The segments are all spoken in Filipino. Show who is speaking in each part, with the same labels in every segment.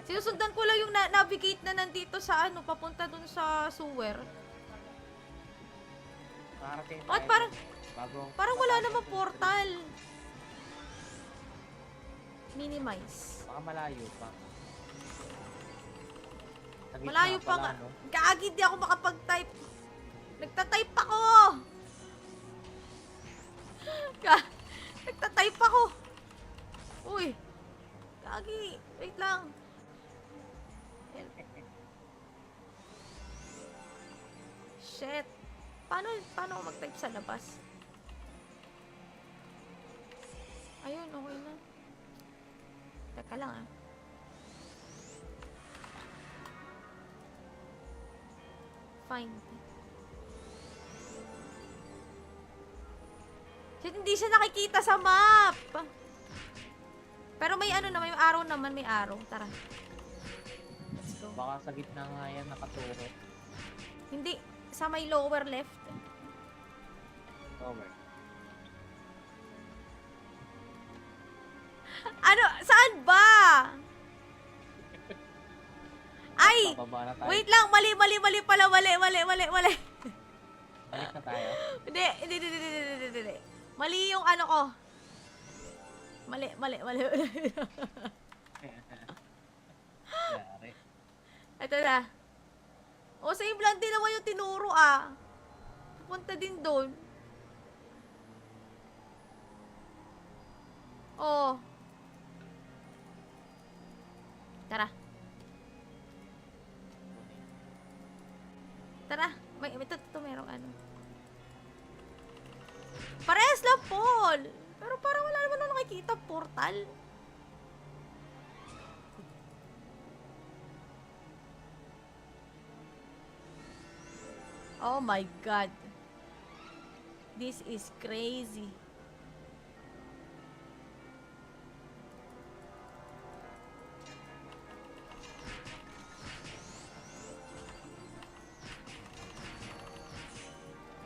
Speaker 1: Sinusundan ko lang yung navigate na nandito sa ano, papunta dun sa sewer.
Speaker 2: Makarating
Speaker 1: At
Speaker 2: tayo.
Speaker 1: parang wala namang portal. Minimize.
Speaker 2: Baka malayo pa.
Speaker 1: Malayo pa nga.
Speaker 2: No?
Speaker 1: Gagi, di ako makapag-type. Nagta-type ako! Nagta-type ako! Uy! Gagi, wait lang. Shit. Paano ako mag-type sa labas? Ayun, okay na. Teka lang ah. Find. Shit, hindi siya nakikita sa map. Pero may ano naman, yung arrow naman, may arrow. Tara. Let's go.
Speaker 2: Baka sa gitna nga yan nakaturo.
Speaker 1: Hindi. Sa may lower left.
Speaker 2: Over.
Speaker 1: Ano? Saan ba? Ay!
Speaker 2: Bababa na tayo.
Speaker 1: Wait lang. Mali pala. Mali.
Speaker 2: Balik na tayo.
Speaker 1: Hindi. Mali yung ano ko. Mali.
Speaker 2: Yari.
Speaker 1: Ito na. O, same lang din naman yung tinuro ah. Pupunta din doon. Oh. Tara. Ito merong ano. Parehas lang, Paul. Pero parang wala naman na nakikita portal. Oh my God. This is crazy.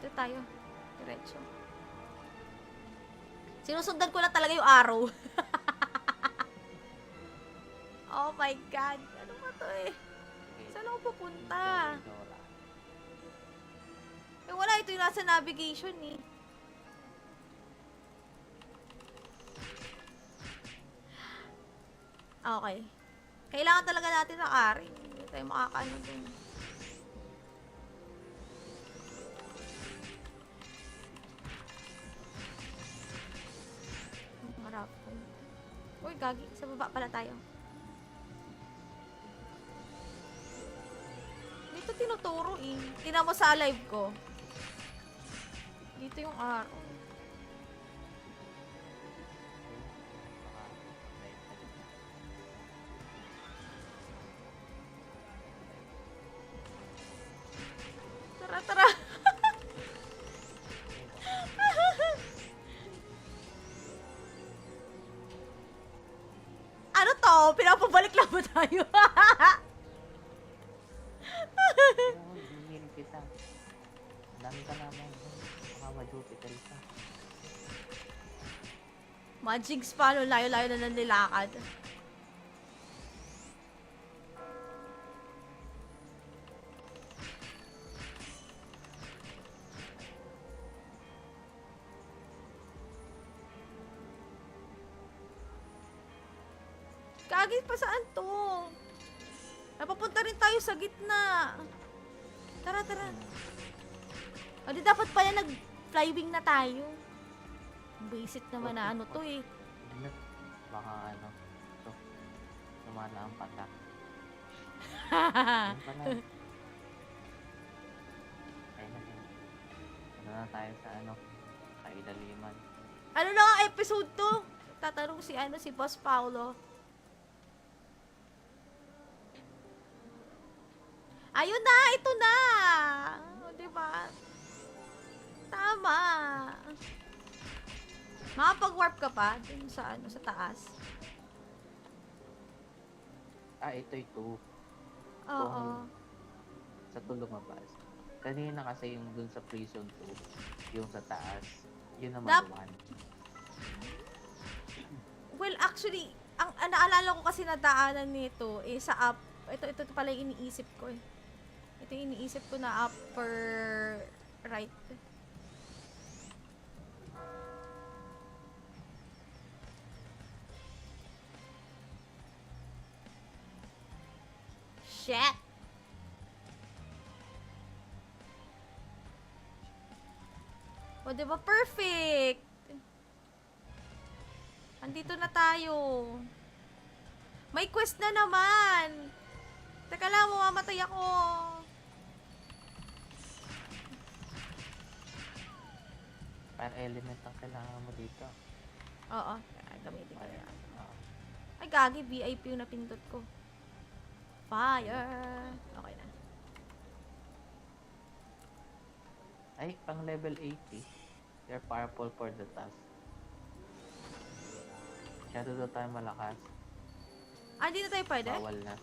Speaker 1: Ito tayo. Diretso. Sinusundan ko lang talaga yung arrow. Oh my God. Ano ba to eh? Saan ako pupunta? Eh wala, ito yung nasa navigation eh. Okay. Kailangan talaga natin ng ari. Hindi tayo makakaano dun. Harap ko. Uy, gagi. Sa baba pala tayo. Dito tinuturo eh. Tingnan mo sa live ko. Dito yung arrow. Tara. Ano to? Pinapabalik lang ba tayo?
Speaker 2: Hinihiling kita. Dami ka naman. Baka ma-Jupiter ka.
Speaker 1: Magigs pa, no? Layo-layo na nilakad. Kagit pa saan to? Napapunta rin tayo sa gitna. Tara. O di dapat pala nag-flywing na tayo. Basic naman na ano to eh.
Speaker 2: Baka ano. Ito. Sumana ang patak. Ano pala? Ano na tayo sa ano? Kailaliman.
Speaker 1: Ano na ang episode to? Tatanong si Boss Paulo. Ayun na! Ito na! O, diba? Tama! Makapag-warp ka pa dun sa ano, sa taas.
Speaker 2: Ito.
Speaker 1: Oo.
Speaker 2: Sa to lumabas. Kanina kasi yung dun sa prison 2, yung sa taas, yun naman one.
Speaker 1: Well, actually, ang naalala ko kasi na daanan nito, sa up, ito pala yung iniisip ko eh. Ito yung iniisip ko na upper right. Shit! O, diba? Perfect! Andito na tayo. May quest na naman! Teka lang, mamamatay ako.
Speaker 2: Fire element ang kailangan mo dito.
Speaker 1: Oo, gamitin ko na yan.
Speaker 2: Oo.
Speaker 1: Ay, gagi, VIP yung napindot ko. Fire! Okay na.
Speaker 2: Ay, pang level 80. You're powerful for the task. Masyado daw tayo malakas.
Speaker 1: Ah, hindi na tayo pwede?
Speaker 2: Bawal na.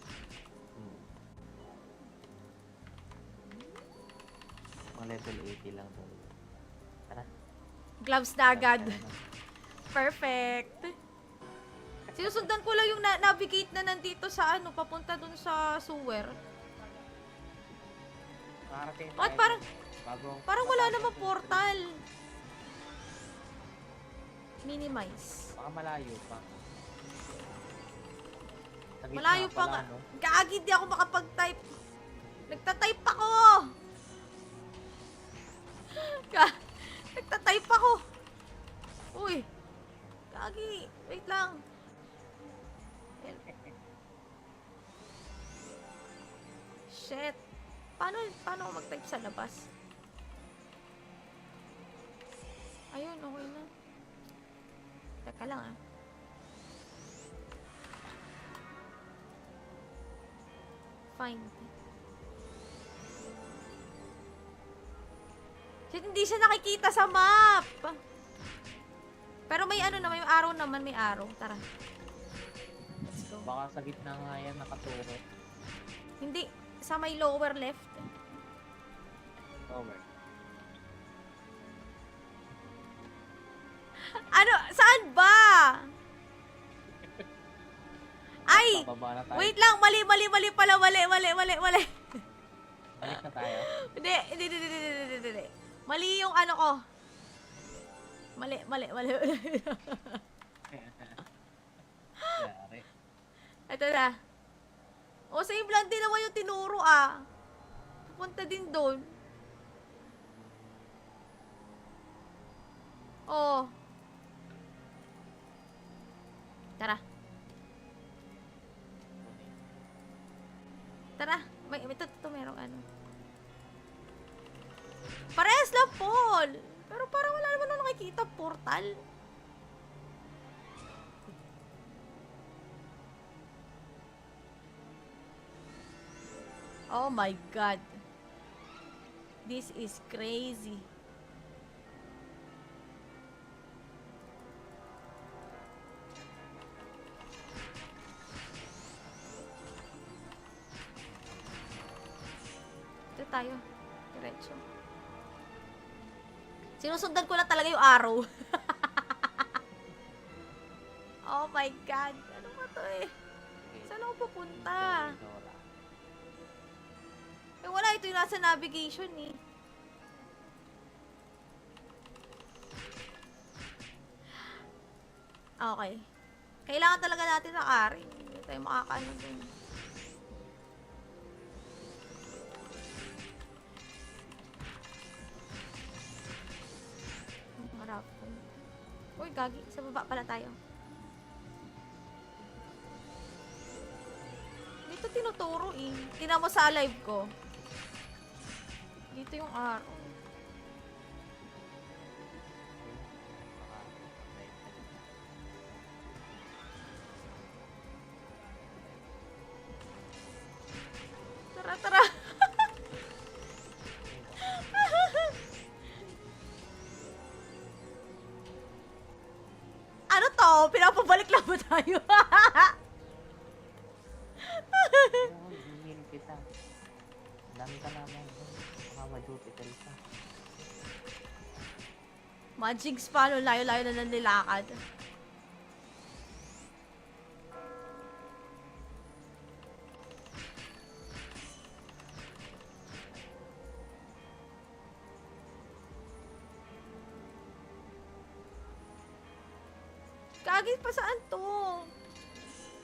Speaker 2: Pang level 80 lang daw. Tara.
Speaker 1: Gloves na agad.
Speaker 2: Tara na.
Speaker 1: Perfect. Sinusundan ko lang yung navigate na nandito sa papunta dun sa sewer.
Speaker 2: Makarating tayo.
Speaker 1: Bakit parang wala namang portal. Minimize.
Speaker 2: Baka malayo pa. Sa gitna
Speaker 1: Malayo pa
Speaker 2: pala,
Speaker 1: nga.
Speaker 2: no?
Speaker 1: Gagi, di ako makapag-type. Nagta-type ako! Nagta-type ako! Uy! Gagi, wait lang. Shit. Paano ako mag-type sa labas? Ayun, okay na. Teka lang ah. Find. Shit, hindi siya nakikita sa map. Pero may naman, may arrow naman, may arrow. Tara. Let's go.
Speaker 2: Baka sa gitna nga yan nakaturo.
Speaker 1: Hindi, sa may lower left.
Speaker 2: Over.
Speaker 1: Saan ba? Ay!
Speaker 2: Bababa na tayo.
Speaker 1: Wait lang, mali pala, mali.
Speaker 2: Balik na tayo.
Speaker 1: Hindi. Mali yung ko. Mali.
Speaker 2: Yari.
Speaker 1: Ito na. O, same lang din naman yung tinuro ah. Pupunta din doon. Oh. Tara. Ito merong Parehas lang, Paul. Pero parang wala naman nakikita portal. Oh my God. This is crazy. Ito tayo. Diretso. Sinusundan ko lang talaga yung arrow. Oh my God. Ano ba to eh? Saan ako pupunta? Eh wala, ito yung nasa navigation eh. Okay. Kailangan talaga natin ng ari. Hindi tayo makakaano dun. Marap. Uy, gagi. Sa baba pala tayo. Dito tinuturo eh. Tingnan mo sa live ko. Dito yung arrow. Tara. Ano to? Pinapabalik lang ba tayo?
Speaker 2: Hihingin kita. Dami ka naman. Baka maduti ka rin.
Speaker 1: Mga jigs pa, no? Layo-layo na lang nilakad. Kagi pa saan to?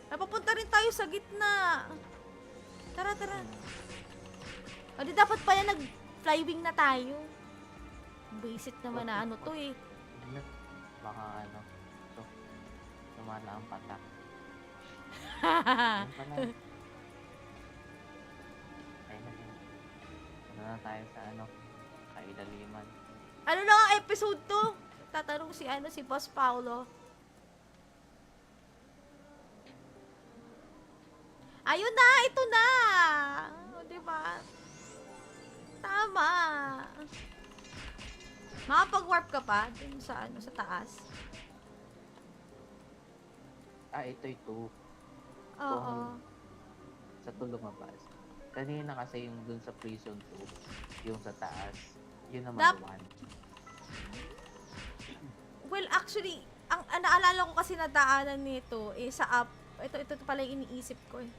Speaker 1: Napapunta rin tayo sa gitna. Tara, tara. O di dapat pala nag-flywing na tayo. Basic naman na ano to eh.
Speaker 2: Ano? Baka ano. Ito. Tumala ang patak. Ayun pala. Ayun na yun. Ano na tayo sa ano? Kailaliman.
Speaker 1: Ano na ang episode to? Tatanong si Boss Paulo. Ayun na, ito na. O, diba? Tama. Makapag-warp ka pa dun sa ano, sa taas.
Speaker 2: Ito.
Speaker 1: Oo.
Speaker 2: Sa to lumabas. Kanina kasi yung dun sa prison 2, yung sa taas. Yun naman one.
Speaker 1: Well, actually, ang naalala ko kasi na daanan nito eh sa up. Ito pala yung iniisip ko eh.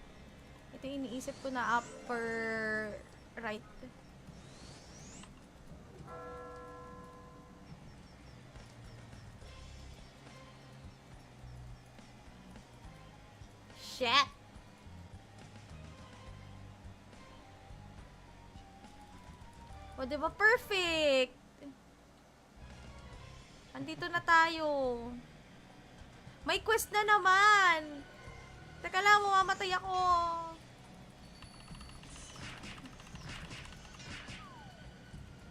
Speaker 1: Ito yung iniisip ko na upper right. Shit! O, diba? Perfect! Andito na tayo. May quest na naman! Teka lang, mamamatay ako.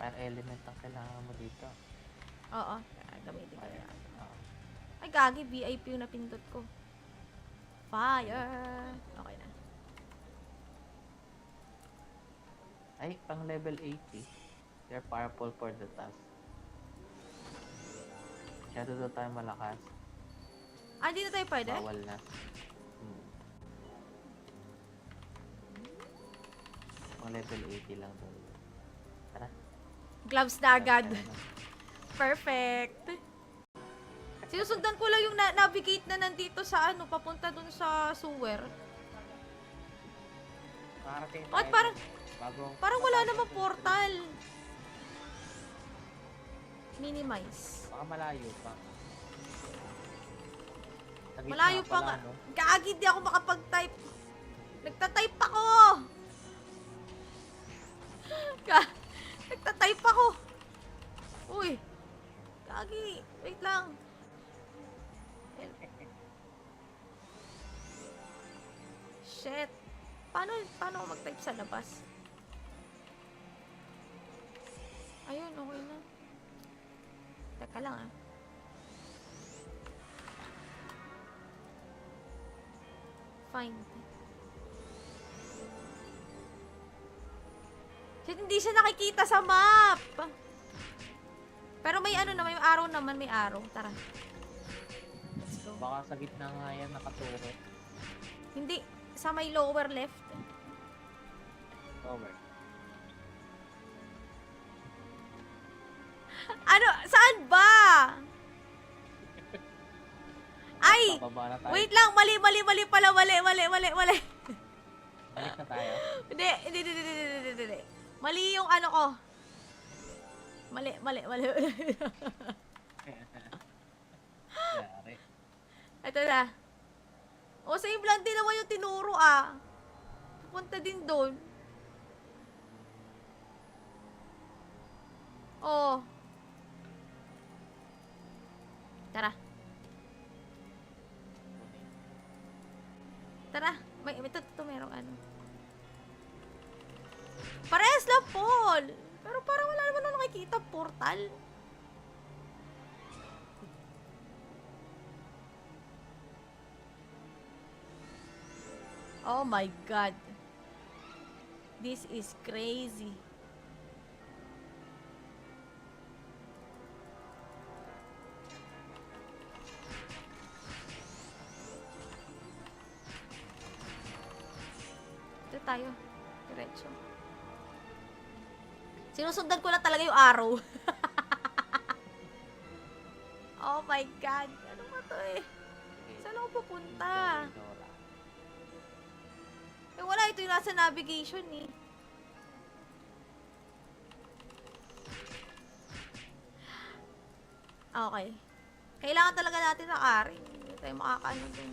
Speaker 2: Para element ang kailangan mo dito.
Speaker 1: Oo. Gamitin ko yan.
Speaker 2: Oo.
Speaker 1: Ay, gagi. VIP yung napindot ko. Fire! Okay na.
Speaker 2: Ay, pang level 80. They're powerful for the task. Masyado daw tayo malakas.
Speaker 1: Hindi na tayo pwede?
Speaker 2: Bawal na. Pang level 80 lang daw. Tara.
Speaker 1: Gloves na agad. Perfect. Sinusundan ko lang yung navigate na nandito sa ano, papunta dun sa sewer. At parang wala namang portal. Minimize.
Speaker 2: Baka malayo pa.
Speaker 1: Malayo pa nga.
Speaker 2: No?
Speaker 1: Gagi, di ako makapag-type. Nagta-type ako! Nagta-type ako! Uy! Gagi, wait lang. Shit. Paano ako mag-type sa labas? Ayun, okay na. Teka lang ah. Find. Shit, hindi siya nakikita sa map. Pero may ano naman, may arrow naman, may arrow. Tara. Let's go.
Speaker 2: Baka sa gitna nga yan nakaturo.
Speaker 1: Hindi, sa may lower left.
Speaker 2: Over.
Speaker 1: Ano? Saan ba? Ay!
Speaker 2: Bababa na tayo.
Speaker 1: Wait lang, mali pala, mali.
Speaker 2: Balik na tayo.
Speaker 1: Hindi. Mali yung ano ko. Mali.
Speaker 2: Yari.
Speaker 1: Ito na. O, same lang din naman yung tinuro ah. Pupunta din doon. Oh. Tara. May ito merong ano. Parehas lang, Paul. Pero parang wala naman na nakikita portal. Oh my God. This is crazy. Ito tayo. Diretso. Sinusundan ko lang talaga yung arrow. Oh my God. Ano ba to eh? Saan ako pupunta? Eh wala, ito yung nasa navigation eh. Okay. Kailangan talaga natin ng aring. tayo makakaano dun.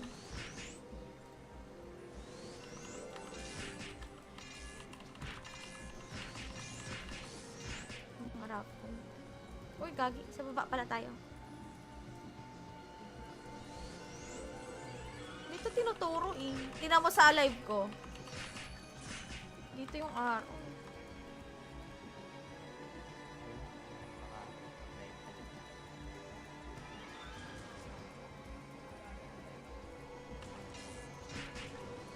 Speaker 1: Marap. Uy, gagi. Sa baba pala tayo. Dito tinuturo eh. Tingnan mo sa live ko. Dito yung araw.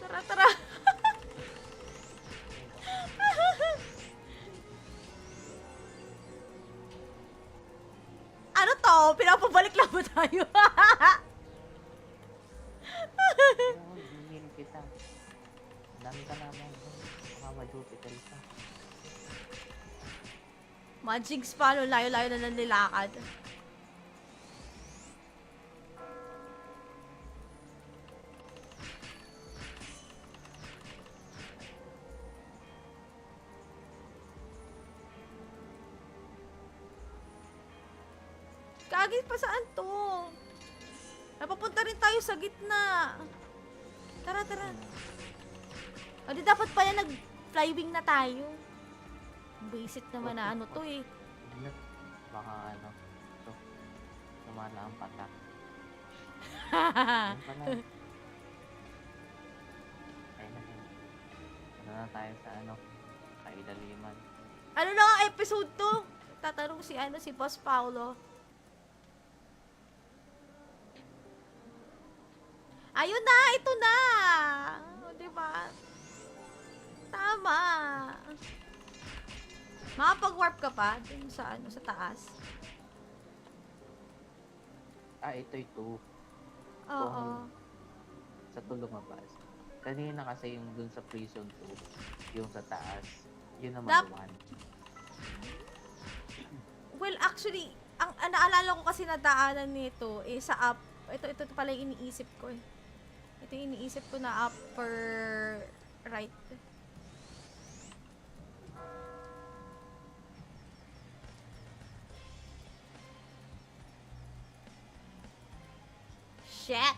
Speaker 1: Tara, tara. Ano to? Pinapabalik lang ba tayo?
Speaker 2: Hingin kita. Dami ka naman. Mga madupital ka.
Speaker 1: Magigs pa, no? Layo-layo na ng nilakad. Kagit pa saan to? Napapunta rin tayo sa gitna. Tara, tara. O di dapat pala nag-flywing na tayo. Basic naman na ano to eh.
Speaker 2: Baka ano. Ito. Sumala ang patak. Yan pala. Ayun na yun. Ano na tayo sa ano. Kailaliman.
Speaker 1: Ano na ang episode to? Tatanong si ano, si Boss Paulo. Ayun na, ito na. O, diba? Tama. Makapag-warp ka pa dun sa ano, sa taas.
Speaker 2: Ito.
Speaker 1: Oo.
Speaker 2: Sa to lumabas. Kanina kasi yung dun sa prison 2, yung sa taas, yun naman one.
Speaker 1: Well, actually, ang naalala ko kasi nadaanan nito eh sa up. Ito pala yung iniisip ko eh. Ito yung iniisip ko na upper right. Shit!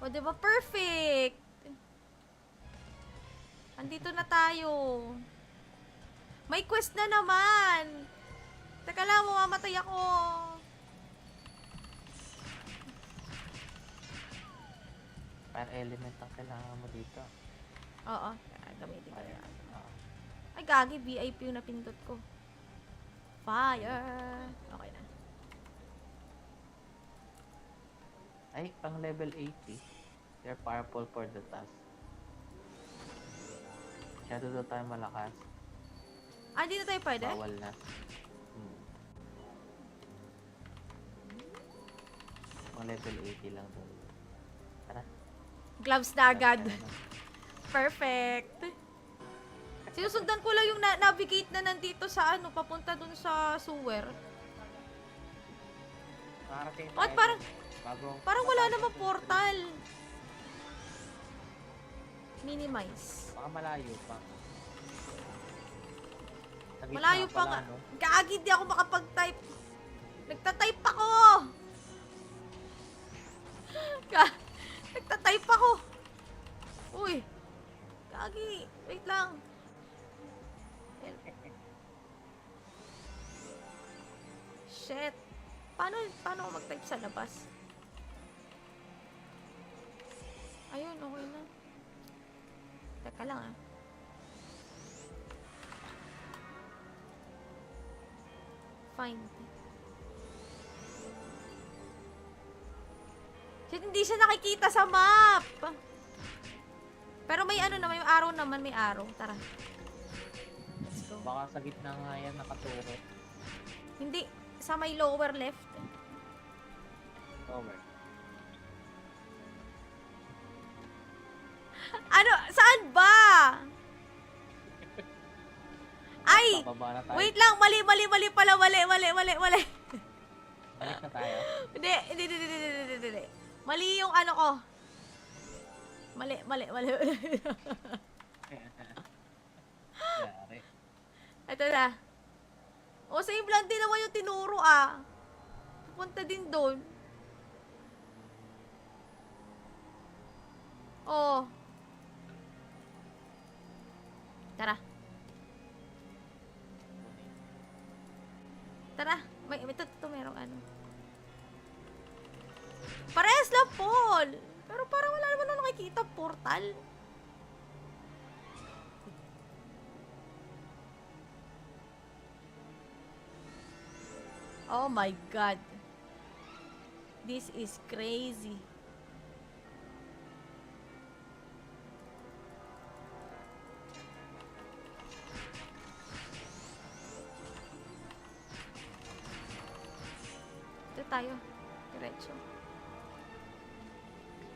Speaker 1: O, diba? Perfect! Andito na tayo. May quest na naman! Teka lang, mamamatay ako.
Speaker 2: Para element ang kailangan mo dito.
Speaker 1: Oo. Gamitin ko yan.
Speaker 2: Oo.
Speaker 1: Ay, gagi. VIP yung napindot ko. Fire! Okay na.
Speaker 2: Ay, pang level 80. They're powerful for the task. Shadow daw tayo malakas.
Speaker 1: Ah, di na tayo pwede?
Speaker 2: Bawal na. Mga level 80 lang doon. Tara.
Speaker 1: Gloves na agad.
Speaker 2: Tara na.
Speaker 1: Perfect. Sinusundan ko lang yung navigate na nandito sa ano, papunta dun sa sewer.
Speaker 2: Nakarating
Speaker 1: At
Speaker 2: tayo.
Speaker 1: parang
Speaker 2: Bago,
Speaker 1: wala namang portal. Minimize.
Speaker 2: baka malayo pa. Sa gitna
Speaker 1: Malayo pa
Speaker 2: pala,
Speaker 1: nga.
Speaker 2: no?
Speaker 1: Gagi, di ako makapag-type. Nagta-type ako. Nagta-type ako. Uy. Gagi. Wait lang. Shit. Paano ako mag-type sa labas? Ayun, okay na. Teka lang ah. Find. Shit, hindi siya nakikita sa map. Pero may ano naman, may arrow naman, may arrow. Tara. Let's go.
Speaker 2: Baka sa gitna nga yan nakaturo.
Speaker 1: Hindi, sa may lower left.
Speaker 2: Over.
Speaker 1: Ano? Saan ba? Ay!
Speaker 2: Bababa na tayo.
Speaker 1: Wait lang, mali pala, mali.
Speaker 2: Balik na tayo.
Speaker 1: Hindi. Mali yung ano ko. Mali.
Speaker 2: Yari.
Speaker 1: Ito na. O, same lang din naman yung tinuro ah. Punta din doon. Oh. Tara. Tara. Ito merong ano. Parehas lang, Paul. Pero parang wala naman ako nakikita portal. Oh my God. This is crazy. Ito tayo. Diretso.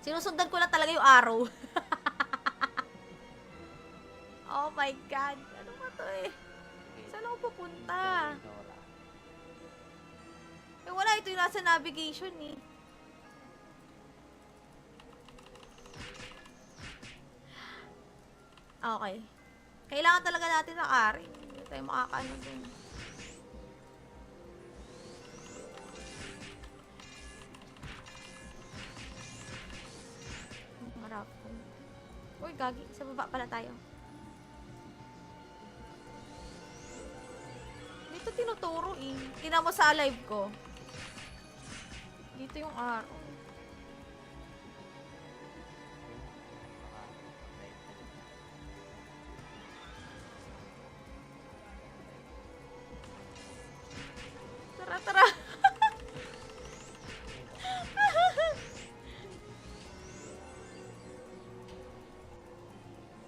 Speaker 1: Sinusundan ko lang talaga yung arrow. Oh my God. Ano ba to eh? Saan ako pupunta? Eh wala, ito yung nasa navigation eh. Okay. Kailangan talaga natin ng ari. Hindi tayo makakaano dun. Marap. Uy, gagi. Sa baba pala tayo. Dito tinuturo eh. Tingnan mo sa live ko. Dito yung araw. Tara, tara.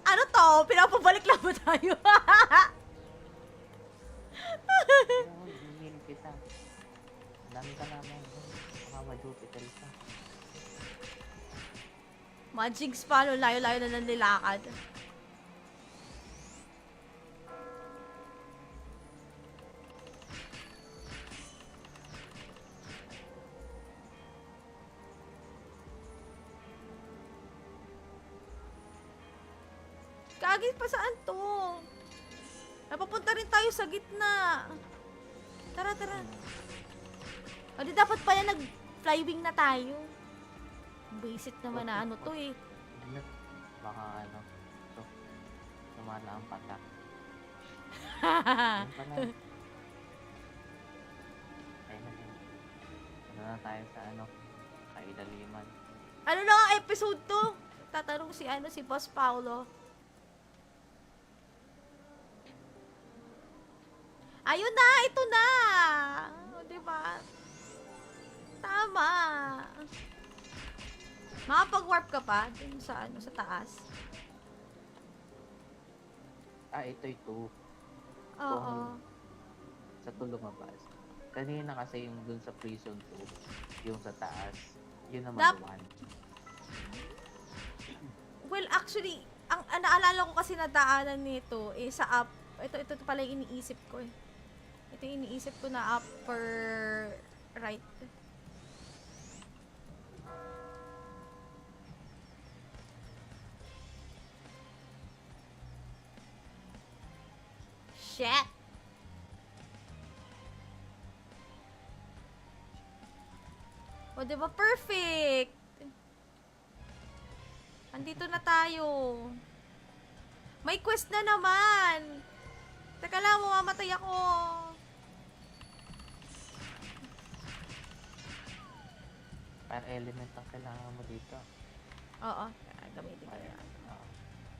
Speaker 1: Ano to? Pinapabalik lang ba tayo?
Speaker 2: Hindi kita. Dami ka naman. Mga Jupiter ka.
Speaker 1: Magic pa, no? Layo-layo na ng nilakad. Kagit pa saan to? Napapunta rin tayo sa gitna. Tara, tara. O di dapat pala nag-flywing na tayo. Basic naman na ano to eh.
Speaker 2: Baka ano. Ito. Sumala ang patak. Ayun pala. Ayun na yun. Ano na tayo sa ano. Kailaliman.
Speaker 1: Ano na nga episode to? Tatanong si ano, si Boss Paulo. Ayun na, ito na. O, diba? Tama. Makapag-warp ka pa dun sa ano, sa taas.
Speaker 2: Ito.
Speaker 1: Oo.
Speaker 2: Sa lumabas. Kanina kasi yung dun sa prison 2, yung sa taas, yun naman one.
Speaker 1: Well, actually, ang naalala ko kasi nadaanan nito eh sa up. Ito pala yung iniisip ko eh. Ito yung iniisip ko na upper right. Shit! O, diba? Perfect! Andito na tayo. May quest na naman! Teka lang, mamamatay ako.
Speaker 2: Para element ang kailangan mo dito.
Speaker 1: Oo, gamitin ko yan.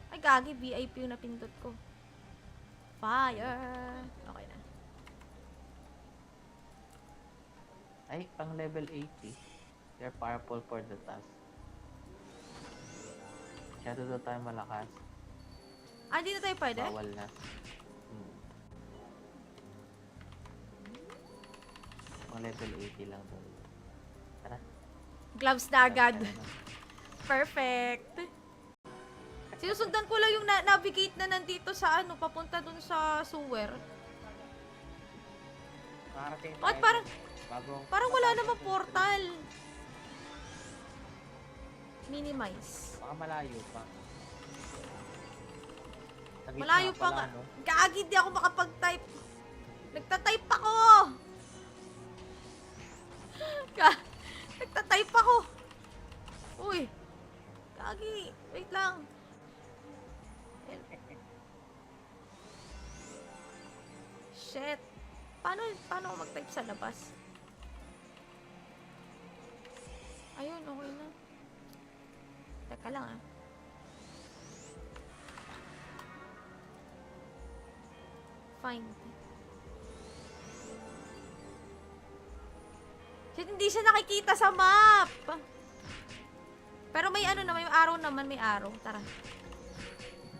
Speaker 1: Ay, gagi, VIP yung napindot ko. Fire! Okay na.
Speaker 2: Ay, pang level 80. They're powerful for the task. Kaya doon tayo malakas.
Speaker 1: Hindi na tayo pwede?
Speaker 2: Bawal na. Pang level 80 lang doon. Tara.
Speaker 1: Gloves na agad. Perfect. Sinusundan ko lang yung navigate na nandito sa ano, papunta dun sa sewer. At parang wala namang portal. Minimize.
Speaker 2: Baka malayo pa.
Speaker 1: Malayo pa nga. Gagi, di ako makapag-type. Nagtatype ako! Nagtatype ako! Uy! Kagi! Wait lang. Shit! Paano ako mag-type sa labas? Ayun, okay na. Teka lang ah. Find. Shit, hindi siya nakikita sa map! Pero may ano na, may arrow naman, may arrow. Tara.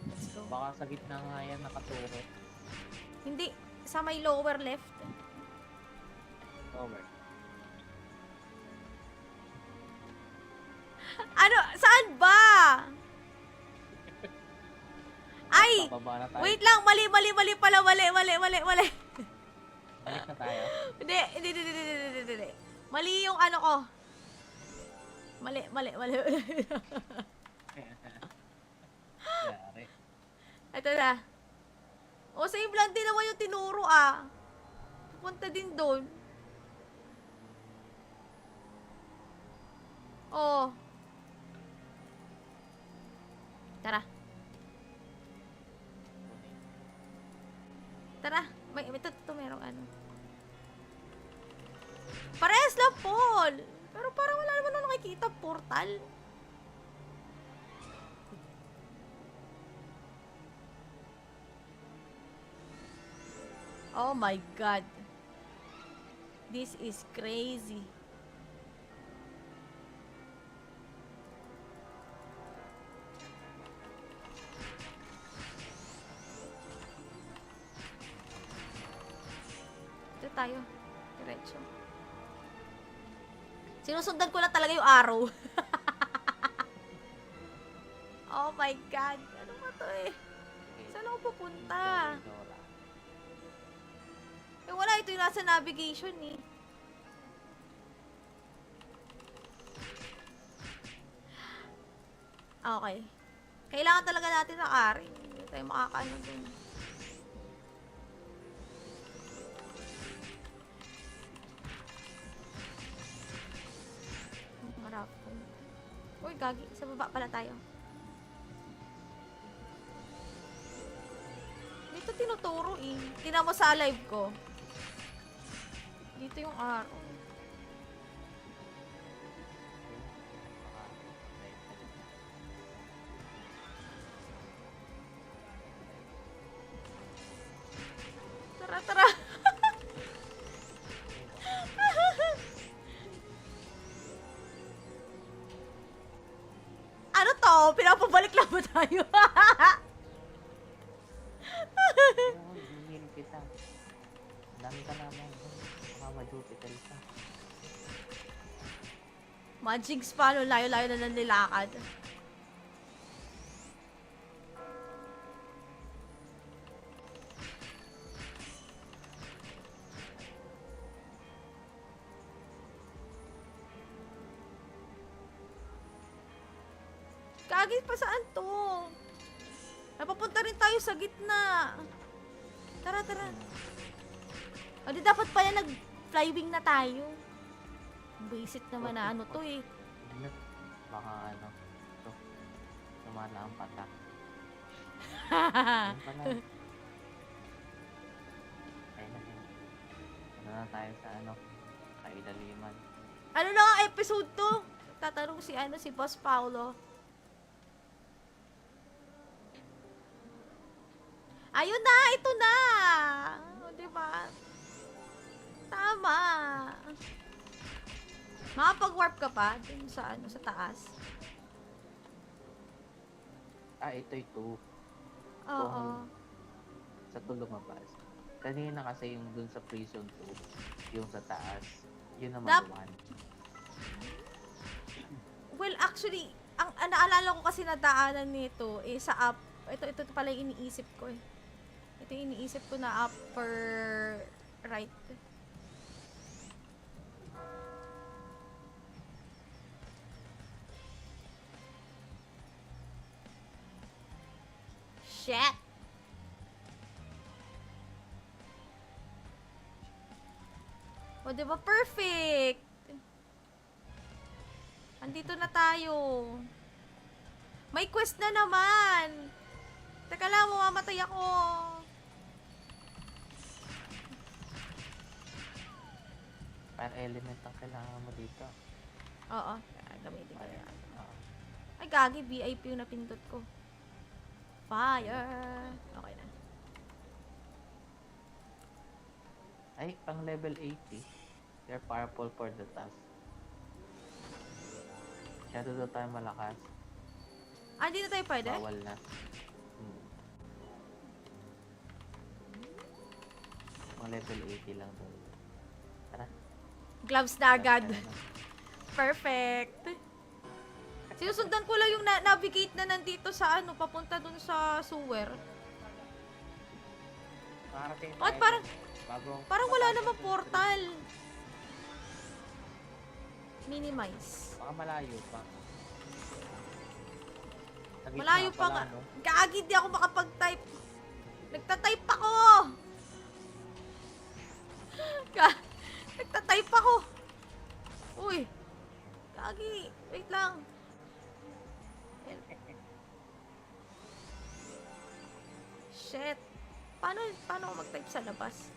Speaker 1: Let's go.
Speaker 2: Baka sa gitna nga yan nakaturo.
Speaker 1: Hindi, sa may lower left.
Speaker 2: Over.
Speaker 1: Ano? Saan ba? Ay!
Speaker 2: Bababa na tayo.
Speaker 1: Wait lang, mali pala, mali.
Speaker 2: Balik na tayo.
Speaker 1: Hindi. Mali yung ano ko. Mali.
Speaker 2: Yari.
Speaker 1: Ito na. O, sa implant din naman yung tinuro ah. Punta din doon. Oh. Tara. May ito merong ano. Parehas lang, Paul. Pero parang wala naman na nakikita portal. Oh my God. This is crazy. Ito tayo. Diretso. Sinusundan ko lang talaga yung arrow. Oh my God. Ano ba to eh? Saan ako pupunta? Eh wala, ito yung nasa navigation eh. Okay. Kailangan talaga natin ng ari. Hindi tayo makakaano dun. Marap. Uy, gagi. Sa baba pala tayo. Dito tinuturo eh. Tingnan mo sa live ko. Dito yung arrow. Tara. Ano to? Pinapabalik lang ba tayo?
Speaker 2: Hindi kita. Dami ka naman. Mama-Jupiter ka.
Speaker 1: Magic pa, no? Layo-layo na lang nilakad. Kagi pa saan to? Napapunta rin tayo sa gitna. Tara. O di dapat pala nag-flywing na tayo. Basic naman na ano to eh.
Speaker 2: Baka ano. Ito. Tumala ang patak. Ayun pala. Ayun na. Ano na tayo sa ano. Kailaliman.
Speaker 1: Ano na nga episode to? Tatanong si Boss Paulo. Ayun na, ito na. O, diba? Tama. Makapag-warp ka pa dun sa ano, sa taas.
Speaker 2: Ito.
Speaker 1: Oo.
Speaker 2: Sa to lumabas. Kanina kasi yung dun sa prison 2, yung sa taas, yun naman one.
Speaker 1: Well, actually, ang naalala ko kasi na daanan nito eh sa up. Ito pala yung iniisip ko eh. Ito yung iniisip ko na upper right. Shit! O, diba? Perfect! Andito na tayo. May quest na naman! Teka lang, mamamatay ako.
Speaker 2: Fire element ang kailangan mo dito.
Speaker 1: Oo, gamitin ko
Speaker 2: Fire.
Speaker 1: yan.
Speaker 2: Oo.
Speaker 1: Ay, gagi, VIP yung napindot ko. Fire! Okay na.
Speaker 2: Ay, pang level 80. They're powerful for the task. Shadow daw tayo malakas.
Speaker 1: Ah, di na tayo pwede?
Speaker 2: Bawal na. Pang level 80 lang daw. Tara.
Speaker 1: Gloves na agad.
Speaker 2: Tara na.
Speaker 1: Perfect. Sinusundan ko lang yung navigate na nandito sa ano, papunta dun sa sewer.
Speaker 2: Makarating
Speaker 1: At
Speaker 2: tayo
Speaker 1: parang,
Speaker 2: bagong-
Speaker 1: parang wala namang portal. Minimize.
Speaker 2: Baka malayo pa. Sa gitna
Speaker 1: Malayo pa
Speaker 2: pala,
Speaker 1: nga.
Speaker 2: no?
Speaker 1: Gagi, di ako makapag-type. Nagta-type ako! Nagta-type ako! Uy! Gagi, wait lang. Shit. Paano ako mag-type sa labas?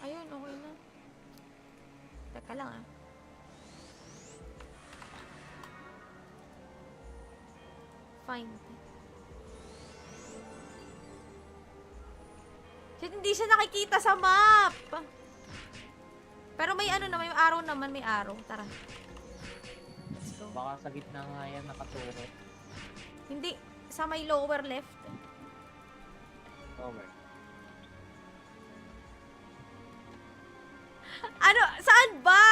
Speaker 1: Ayun, okay na. Teka lang ah. Find. Shit, hindi siya nakikita sa map! Pero may ano na, may arrow naman, may arrow. Tara. Let's go.
Speaker 2: Baka sa gitna nga yan nakaturo.
Speaker 1: Hindi, sa may lower left.
Speaker 2: Over.
Speaker 1: Ano? Saan ba?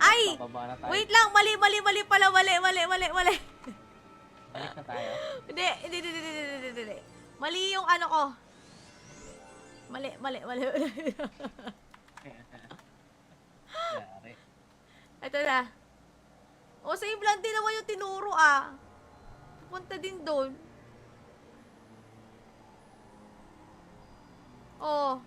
Speaker 1: Ay!
Speaker 2: Bababa na tayo.
Speaker 1: Wait lang, mali pala, mali.
Speaker 2: Balik na tayo.
Speaker 1: Hindi. Mali yung ano ko. Mali.
Speaker 2: Yari.
Speaker 1: Ito na. O, sa lang din naman yung tinuro ah. Pupunta din doon. Oh.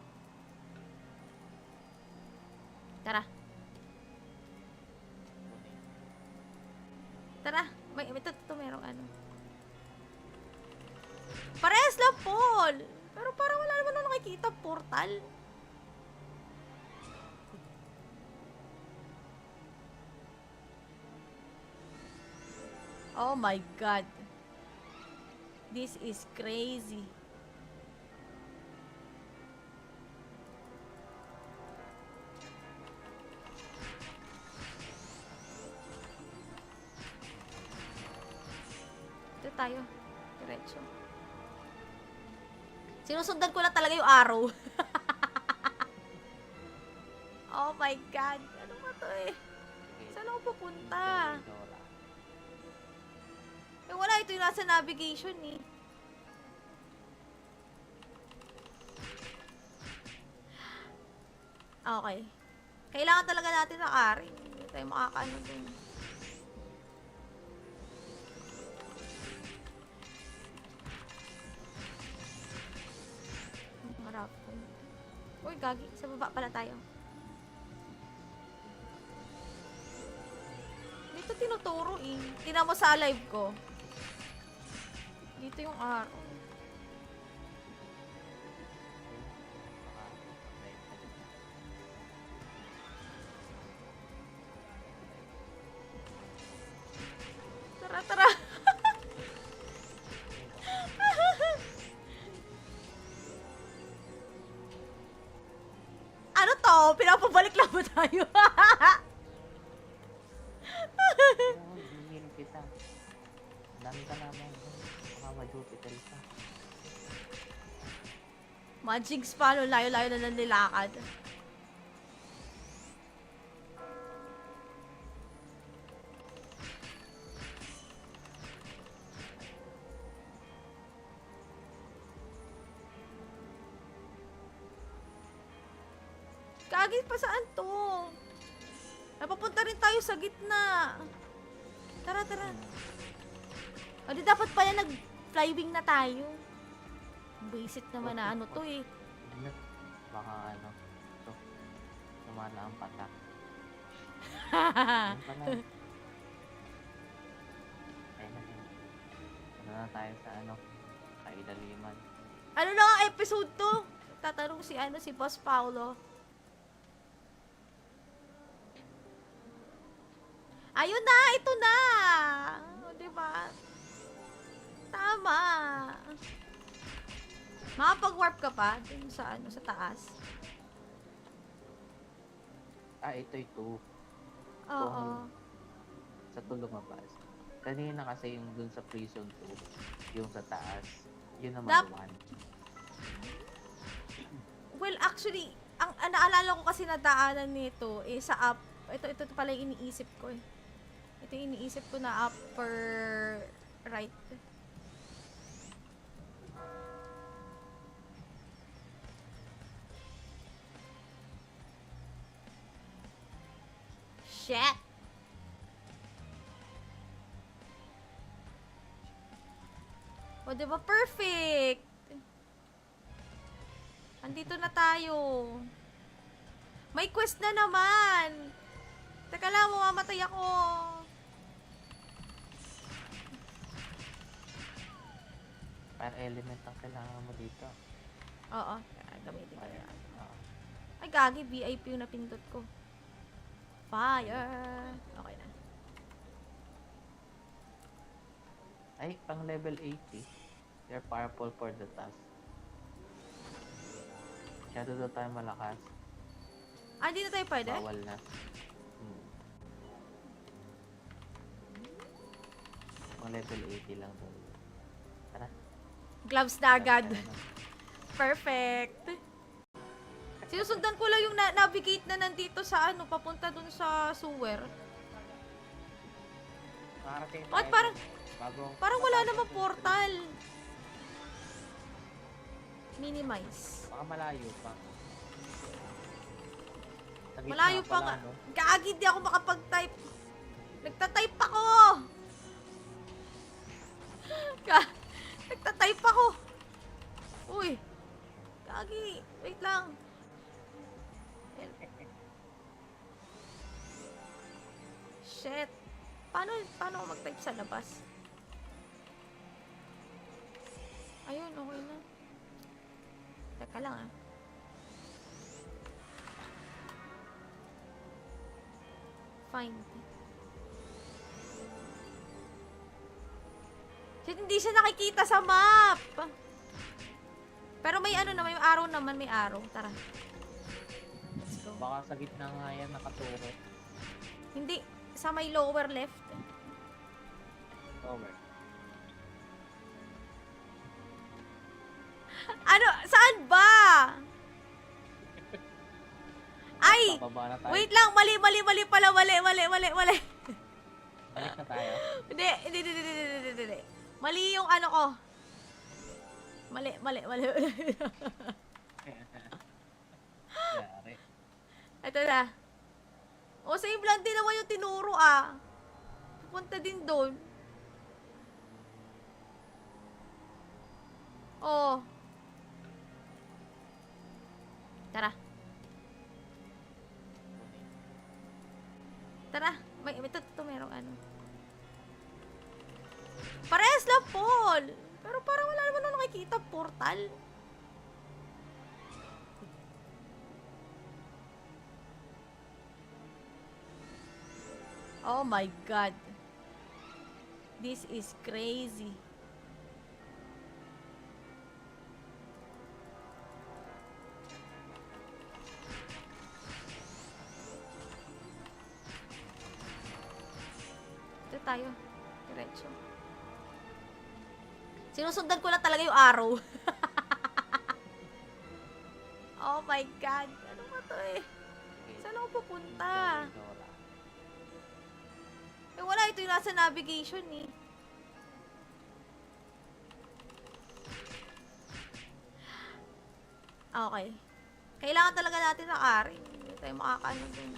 Speaker 1: Tara. May ito merong ano. Parehas lang, Paul. Pero parang wala naman ako nakikita portal. Oh my God. This is crazy. Ito tayo. Diretso. Sinusundan ko lang talaga yung arrow. Oh my God. Ano ba to eh? Saan ako pupunta? Eh wala, ito yung nasa navigation eh. Okay. Kailangan talaga natin ng ari. Hindi tayo makakaano dun. Marap. Uy, gagi. Sa baba pala tayo. Dito tinuturo eh. Tingnan mo sa live ko. Dito yung araw. Tara. Ano to? Pinapabalik lang ba tayo?
Speaker 2: Hihilip kita. Dami ka naman. Baka ma-Jupiter ka.
Speaker 1: Magigs pa, no? Layo-layo na nilakad. Kagi pa saan to? Napapunta rin tayo sa gitna. Tara. O di dapat pala nag-flywing na tayo. Basic naman na ano to eh.
Speaker 2: Ano? Baka ano, ito, sumana ang patak. Ayun pala. Ayun na yun. Ano na tayo sa ano, kailaliman.
Speaker 1: Ano na nga episode to? Tatanong si Boss Paulo. Ayun na, ito na. O, diba? Tama. Makapag-warp ka pa dun sa ano, sa taas.
Speaker 2: Ito.
Speaker 1: Oo.
Speaker 2: Sa to lumabas. Kanina kasi yung dun sa prison 2, yung sa taas, yun naman one.
Speaker 1: Well, actually, ang naalala ko kasi na daanan nito eh sa up. Ito pala yung iniisip ko eh. Ito yung iniisip ko na upper right. Shit! O, diba? Perfect! Andito na tayo. May quest na naman! Teka lang, mamamatay ako.
Speaker 2: Per element ang kailangan mo dito.
Speaker 1: Oo, gamitin ko yan.
Speaker 2: Oo.
Speaker 1: Ay, gagi, VIP yung napindot ko. Fire! Okay na.
Speaker 2: Ay, pang level 80. You're powerful for the task. Masyado daw tayo malakas.
Speaker 1: Ah, hindi na tayo pwede?
Speaker 2: Bawal na. Pang level 80 lang daw. Tara.
Speaker 1: Gloves na agad.
Speaker 2: Tara na.
Speaker 1: Perfect. Sinusundan ko lang yung navigate na nandito sa ano, papunta dun sa sewer.
Speaker 2: Makarating tayo.
Speaker 1: Bakit parang wala namang portal. Minimize.
Speaker 2: Baka malayo pa. Sa gitna
Speaker 1: Malayo pa
Speaker 2: pala,
Speaker 1: nga.
Speaker 2: no?
Speaker 1: Gagi, di ako makapag-type. Nagta-type ako! Nagta-type ako! Uy! Gagi, wait lang. Shit. Paano ako mag-type sa labas? Ayun, okay na. Teka lang ah. Find. Shit, hindi siya nakikita sa map! Pero may ano naman, yung arrow naman, may arrow. Tara. Let's go.
Speaker 2: Baka sa gitna nga yan nakaturo.
Speaker 1: Hindi. Sa may lower left.
Speaker 2: Over.
Speaker 1: Ano? Saan ba? Ay!
Speaker 2: Bababa na tayo.
Speaker 1: Wait lang. Mali pala. Mali.
Speaker 2: Balik na tayo.
Speaker 1: Hindi. Mali yung ano ko. Mali.
Speaker 2: Yari.
Speaker 1: Ito na. O, same lang din naman yung tinuro ah. Pupunta din doon. Oh. Tara. Ito merong ano. Parehas lang, Paul. Pero parang wala naman ako nakikita portal. Oh my God. This is crazy. Ito tayo. Diretso. Sinusundan ko lang talaga yung arrow. Oh my God. Ano ba to eh? Saan ako pupunta? Eh wala, ito yung nasa navigation eh. Okay. Kailangan talaga natin ng ari. Hindi tayo makakaano dun.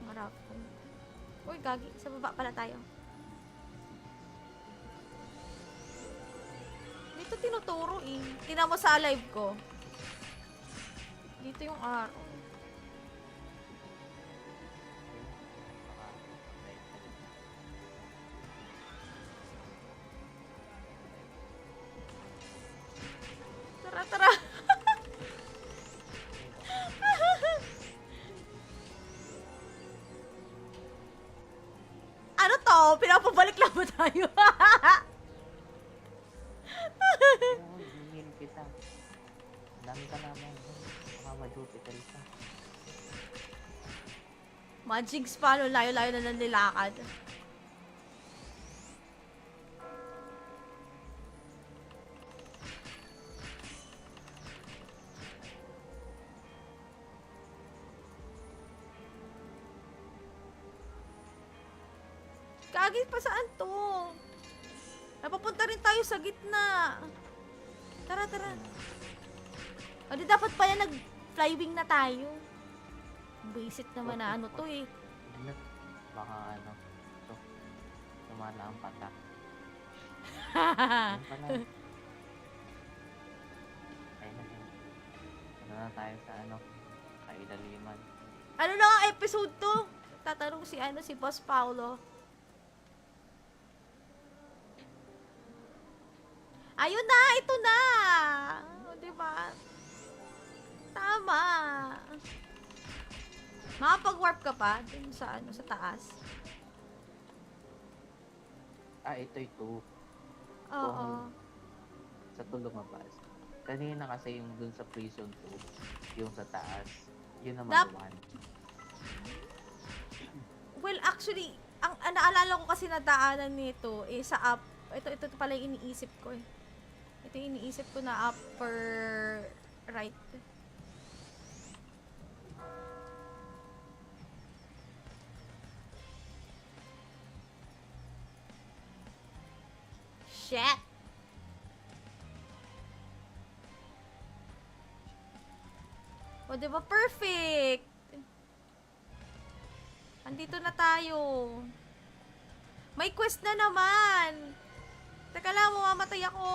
Speaker 1: Harap ko. Uy, gagi. Sa baba pala tayo. Dito tinuturo eh. Tingnan mo sa live ko. Dito yung arrow. Tara, tara. Ano to? Pinapabalik lang ba tayo?
Speaker 2: Oo, hihilin kita. Ang dami ka naman. Baka ma-Jupiter ka.
Speaker 1: Magigs pa, no? Layo-layo na nilakad. Kagi pa saan to? Napapunta rin tayo sa gitna. Tara, tara. O di dapat pala nag-flywing na tayo. Basic naman na ano to eh.
Speaker 2: Ano? Baka ano. Ito. Sumala ang patak. Ano pala? Ayun na yun. Ano na tayo sa ano? Kailaliman.
Speaker 1: Ano na ang episode to? Tatanong si Boss Paulo. Ayun na, ito na. O, diba? Tama. Makapag-warp ka pa dun sa ano, sa taas.
Speaker 2: Ito.
Speaker 1: Oo.
Speaker 2: Sa to lumabas. Kanina kasi yung dun sa prison 2, yung sa taas, yun naman one.
Speaker 1: Well, actually, ang naalala ko kasi na daanan nito eh sa up. Ito pala yung iniisip ko eh. Ito yung iniisip ko na upper right. Shit! O, diba? Perfect! Andito na tayo. May quest na naman! Teka lang, mamamatay ako.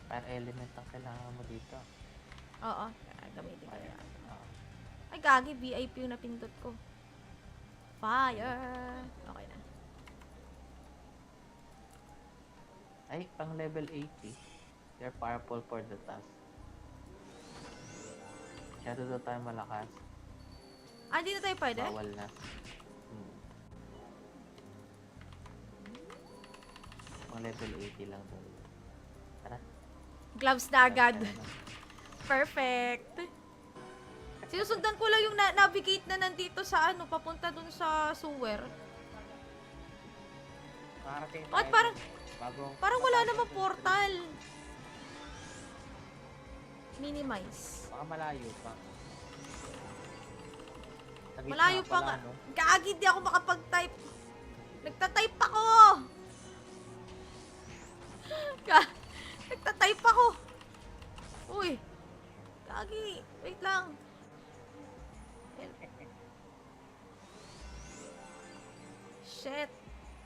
Speaker 2: Per element ang kailangan mo dito.
Speaker 1: Oo. Gamitin ko yan.
Speaker 2: Oo.
Speaker 1: Ay, gagi. VIP yung napindot ko. Fire! Okay na.
Speaker 2: Ay, pang level 80. You're powerful for the task. Masyado daw tayo malakas.
Speaker 1: Ah, dito tayo pwede?
Speaker 2: Bawal na. Pang level 80 lang daw. Tara.
Speaker 1: Gloves na agad. Perfect. Sinusundan ko lang yung navigate na nandito sa ano, papunta dun sa sewer. Bakit parang wala namang portal? Minimize.
Speaker 2: Baka malayo pa. Sa gitna
Speaker 1: Malayo pa
Speaker 2: pala,
Speaker 1: nga.
Speaker 2: no?
Speaker 1: Gagi, di ako makapag-type. Nagta-type ako! Nagta-type ako! Uy! Gagi, wait lang. Shit.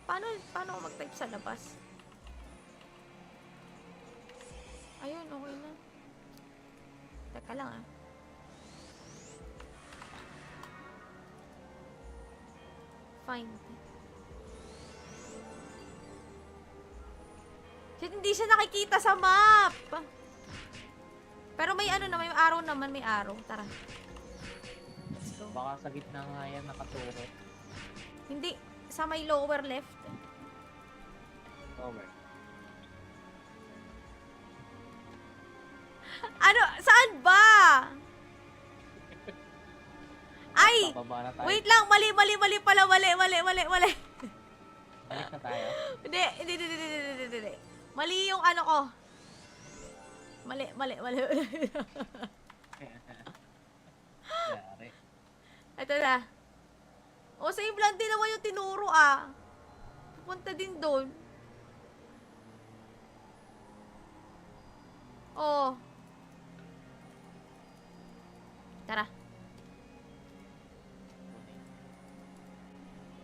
Speaker 1: Paano ako mag-type sa labas? Ayun, okay na. Teka lang ah. Find. Shit, hindi siya nakikita sa map! Pero may ano naman, may arrow naman, may arrow. Tara. Let's go.
Speaker 2: Baka sa gitna nga yan nakaturo.
Speaker 1: Hindi, sa may lower left.
Speaker 2: Over.
Speaker 1: Ano? Saan ba? Ay!
Speaker 2: Bababa na tayo.
Speaker 1: Wait lang, mali pala, mali.
Speaker 2: Balik na tayo.
Speaker 1: Hindi. Mali yung ano ko. Mali.
Speaker 2: Yari.
Speaker 1: Ito na. O, same lang din naman yung tinuro ah. Pupunta din doon. Oh. Tara.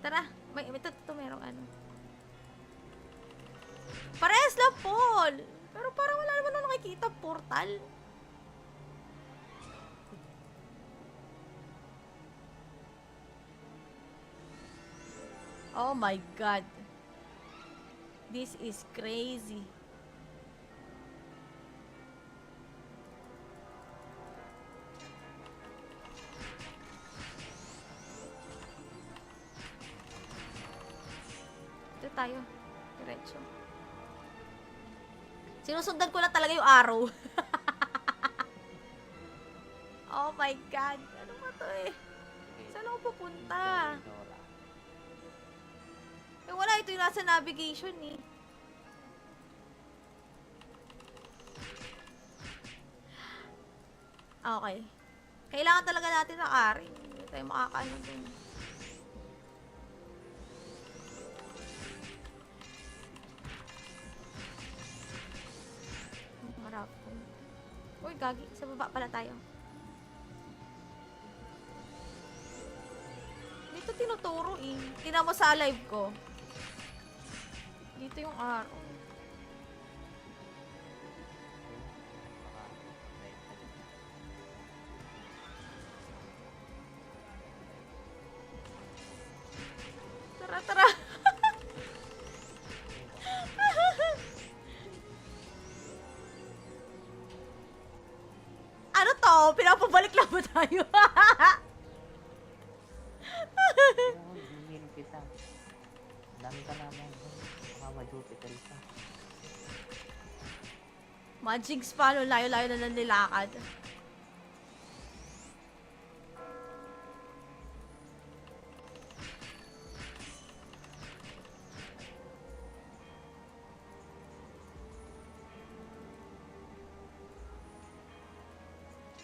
Speaker 1: Tara. Ito merong ano. Parehas lang, Paul. Pero parang wala naman ako nakikita portal. Oh my God. This is crazy. Ito tayo. Diretso. Sinusundan ko lang talaga yung arrow. Oh my God. Ano ba to eh?
Speaker 2: Okay.
Speaker 1: Saan ako pupunta?
Speaker 2: Dora.
Speaker 1: Eh wala, ito yung nasa navigation eh. Okay. Kailangan talaga natin ng ari. Hindi tayo makakaano dun. Marap ko. Uy, gagi. Sa baba pala tayo. Dito tinuturo eh. Tingnan mo sa live ko. Dito yung arrow. Tara, tara. Ano to? Pinapabalik lang ba tayo?
Speaker 2: Oo, hihilip kita. Ang dami ka naman. Baka ma-Jupiter ka.
Speaker 1: Magigs pa, no? Layo-layo na lang nilakad.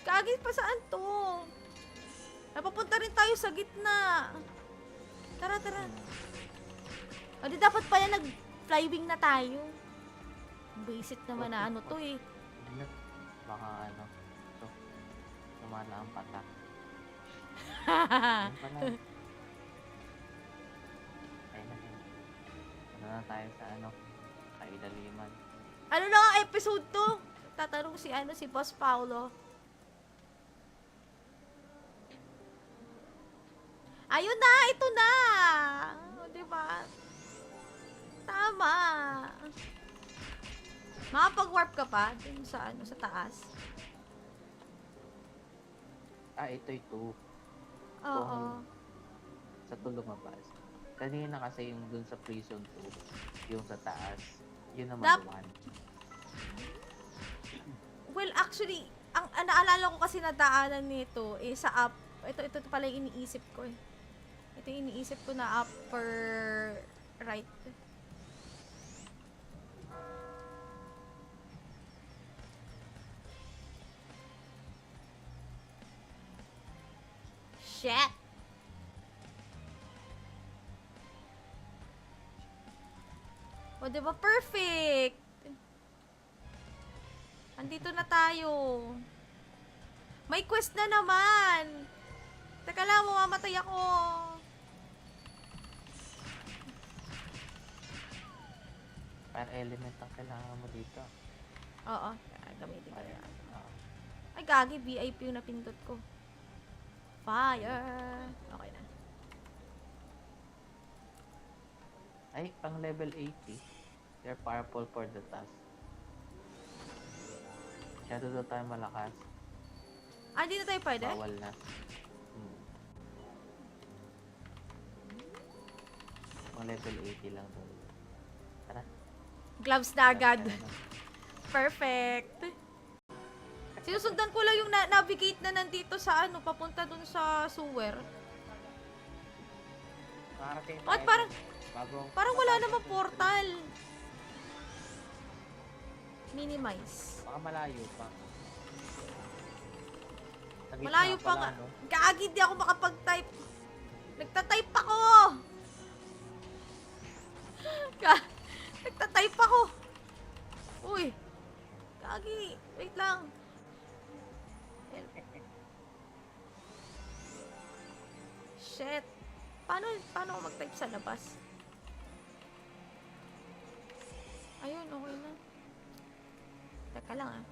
Speaker 1: Kagi pa saan to? Napapunta rin tayo sa gitna. Tara, tara. O di dapat pala nag-flywing na tayo. Basic naman na ano to eh.
Speaker 2: Ano? Baka ano. Ito. Sumana ang patak. Ano pala? Ayun na yun. Ano na tayo sa ano? Kailaliman.
Speaker 1: Ano na nga episode to? Tatanong si ano, si Boss Paulo. Ayun na, ito na. O, diba? Tama. Makapag-warp ka pa dun sa ano, sa taas.
Speaker 2: Ah, ito.
Speaker 1: Oo.
Speaker 2: Sa to lumabas. Kanina kasi yung dun sa prison 2, yung sa taas, yun naman one.
Speaker 1: Well, actually, ang naalala ko kasi na daanan nito eh sa up. Ito pala yung iniisip ko eh. Ito yung iniisip ko na upper right. Shit! O, diba? Perfect! Andito na tayo. May quest na naman! Teka lang, mamamatay ako.
Speaker 2: Fire element ang kailangan mo dito.
Speaker 1: Oo. Gamitin ko yan.
Speaker 2: Ah,
Speaker 1: Ay, gagi. VIP yung napindot ko. Fire! Okay na.
Speaker 2: ay, pang level 80. They're powerful for the task. Shadow daw tayo malakas.
Speaker 1: Ah, di na tayo pwede?
Speaker 2: Bawal na. Mga level 80 lang doon. Tara.
Speaker 1: Gloves na agad.
Speaker 2: Tara na.
Speaker 1: Perfect. Sinusundan ko lang yung navigate na nandito sa ano, papunta dun sa sewer.
Speaker 2: Makarating
Speaker 1: At
Speaker 2: tayo
Speaker 1: parang,
Speaker 2: bago
Speaker 1: parang wala namang portal. Minimize.
Speaker 2: baka malayo pa. Sa gitna
Speaker 1: Malayo pa
Speaker 2: pala,
Speaker 1: nga.
Speaker 2: no?
Speaker 1: Gagi, di ako makapag-type. Nagta-type ako! Nagta-type ako! Uy! Gagi, wait lang. Shit. Paano paano ako mag-type sa labas? Ayun, okay na. Teka lang ah.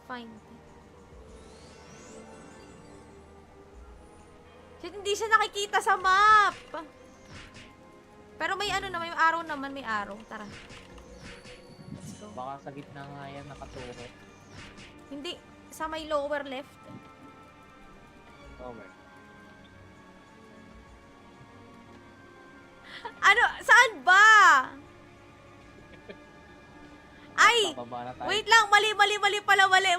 Speaker 1: Find. Shit, hindi siya nakikita sa map. Pero may ano naman, yung arrow naman, may arrow. Tara. Let's go.
Speaker 2: Baka sa gitna nga yan nakaturo.
Speaker 1: Hindi, sa may lower left.
Speaker 2: Over.
Speaker 1: Ano? Saan ba? Ay!
Speaker 2: Bababa na tayo.
Speaker 1: Wait lang, mali pala, mali.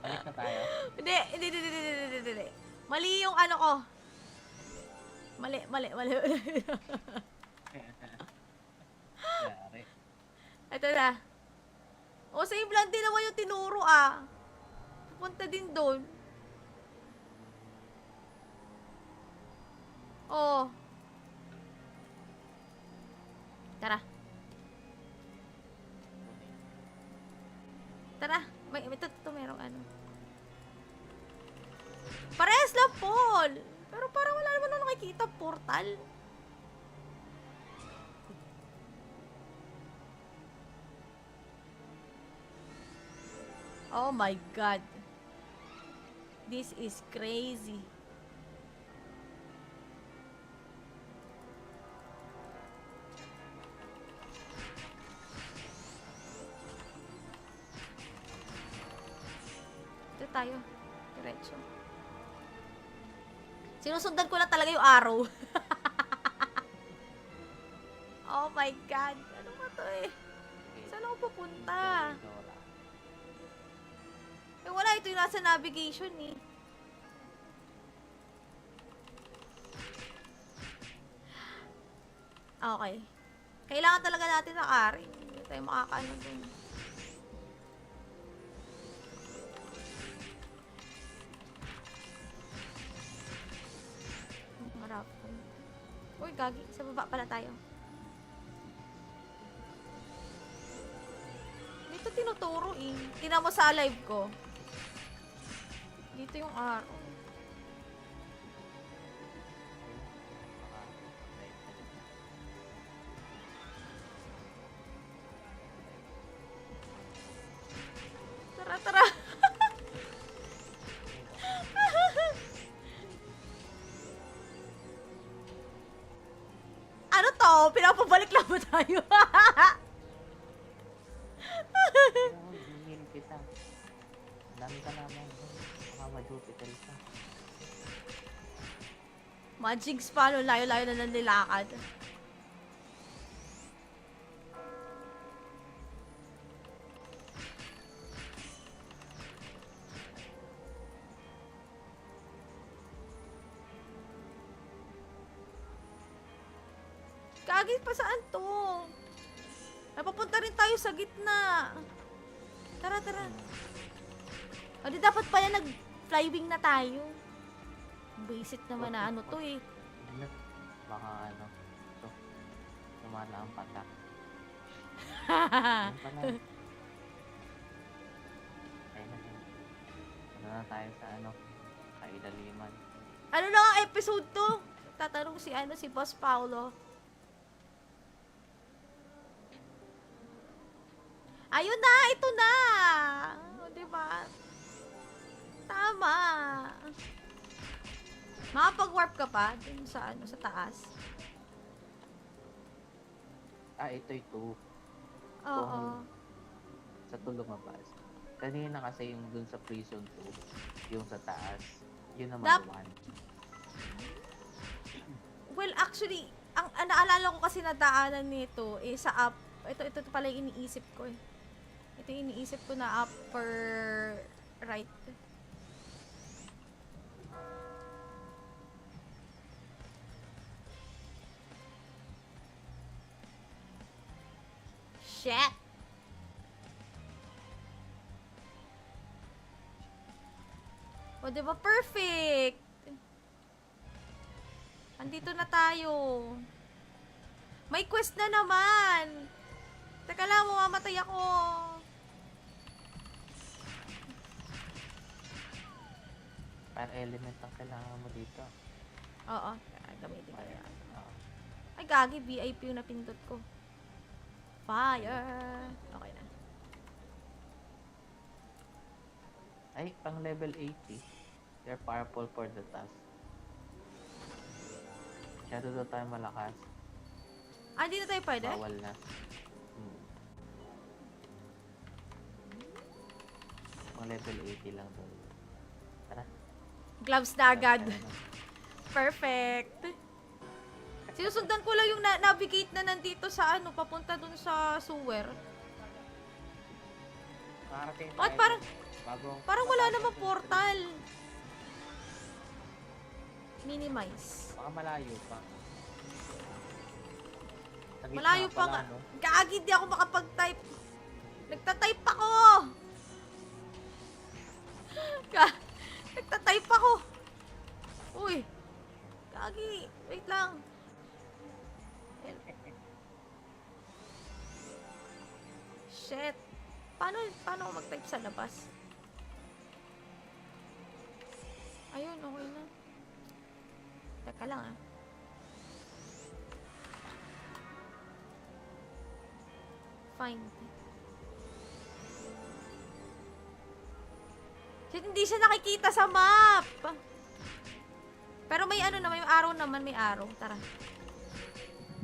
Speaker 2: Balik na tayo.
Speaker 1: Hindi. Mali yung ano ko. Mali.
Speaker 2: Yari.
Speaker 1: Ito na. O, same lang din naman yung tinuro ah. Pupunta din doon. Oh. Tara. Tara. Ito merong ano. Parehas lang, Paul. Pero parang wala naman ako nakikita portal. Oh my God. This is crazy. Ito tayo. Diretso. Sinusundan ko lang talaga yung arrow. Oh my God. Ano ba to eh? Saan ako pupunta? Eh wala, ito yung nasa navigation eh. Okay. Kailangan talaga natin ng ari. Hindi tayo makakaano dun. Marap. Uy, gagi. Sa baba pala tayo. Dito tinuturo eh. Tingnan mo sa live ko. Dito yung arrow. Tara. Ano to? Pinapabalik lang ba tayo?
Speaker 2: Hingin kita. Dami ka naman. Baka ma-Jupiter ka.
Speaker 1: Magigs pa, no? Layo-layo na nilakad. Kagit pa saan to? Napapunta rin tayo sa gitna. Tara. O di dapat pala nag-flywing na tayo. Basic naman na ano to eh.
Speaker 2: Baka ano. Ito. Sumala ang patak. Ayun pala. Ayun na. Ano na tayo sa ano. Kailaliman.
Speaker 1: Ano na ang episode to? Tatanong si Boss Paulo. Ayun na, ito na. O, diba? Tama. Makapag-warp ka pa dun sa ano, sa taas.
Speaker 2: Ito.
Speaker 1: Oo.
Speaker 2: Sa to lumabas. Kanina kasi yung dun sa prison 2, yung sa taas, yun naman one.
Speaker 1: Well, actually, ang naalala ko kasi nadaanan nito eh sa up. Ito pala yung iniisip ko eh. Ito yung iniisip ko na upper right. Shit! O, diba? Perfect! Andito na tayo. May quest na naman! Teka lang, mamamatay ako.
Speaker 2: Fire element ang kailangan mo dito.
Speaker 1: Oo, gamitin ko yan.
Speaker 2: Oo.
Speaker 1: Ay, gagi, VIP yung napindot ko. Fire! Okay na.
Speaker 2: Ay, pang level 80. They're powerful for the task. Masyado daw tayo malakas.
Speaker 1: Ah, hindi na tayo pwede?
Speaker 2: Bawal na. Pang level 80 lang daw. Tara.
Speaker 1: Gloves na agad.
Speaker 2: Tara na.
Speaker 1: Perfect. Sinusundan ko lang yung navigate na nandito sa ano, papunta dun sa sewer.
Speaker 2: Makarating
Speaker 1: At
Speaker 2: tayo
Speaker 1: parang,
Speaker 2: bagong
Speaker 1: parang wala namang portal. Minimize.
Speaker 2: baka malayo pa. Sa gitna
Speaker 1: Malayo pa nga.
Speaker 2: no?
Speaker 1: Gagi, di ako makapag-type. Nagta-type ako. Nagta-type ako. Uy. Gagi, wait lang. Shit. Paano ako mag-type sa labas? Ayun, okay na. Teka lang ah. Find. Shit, hindi siya nakikita sa map. Pero may ano naman, may arrow naman, may arrow. Tara.